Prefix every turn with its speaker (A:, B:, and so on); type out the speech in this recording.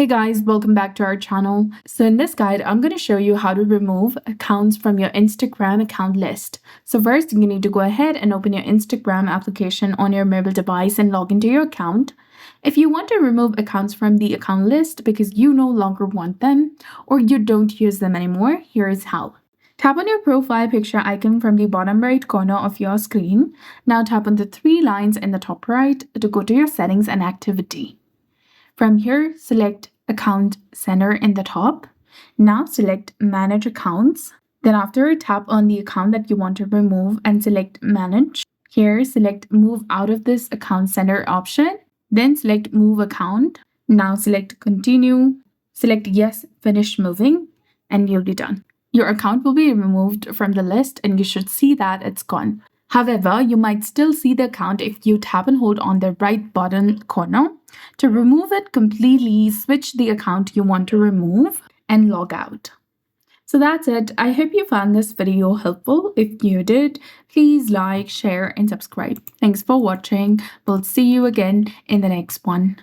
A: Hey guys, welcome back to our channel. So in this guide, I'm going to show you how to remove accounts from your Instagram account list. So first, you need to go ahead and open your Instagram application on your mobile device and log into your account. If you want to remove accounts from the account list because you no longer want them or you don't use them anymore, here is how. Tap on your profile picture icon from the bottom right corner of your screen. Now tap on the three lines in the top right to go to your settings and activity. From here, select Account Center in the top. Now select Manage Accounts. Then after, tap on the account that you want to remove and select Manage. Here, select Move out of this Account Center option. Then select Move Account. Now select Continue. Select Yes, Finish Moving, and you'll be done. Your account will be removed from the list and you should see that it's gone. However, you might still see the account if you tap and hold on the right bottom corner. To remove it completely, switch the account you want to remove and log out. So that's it. I hope you found this video helpful. If you did, please like, share, and subscribe. Thanks for watching. We'll see you again in the next one.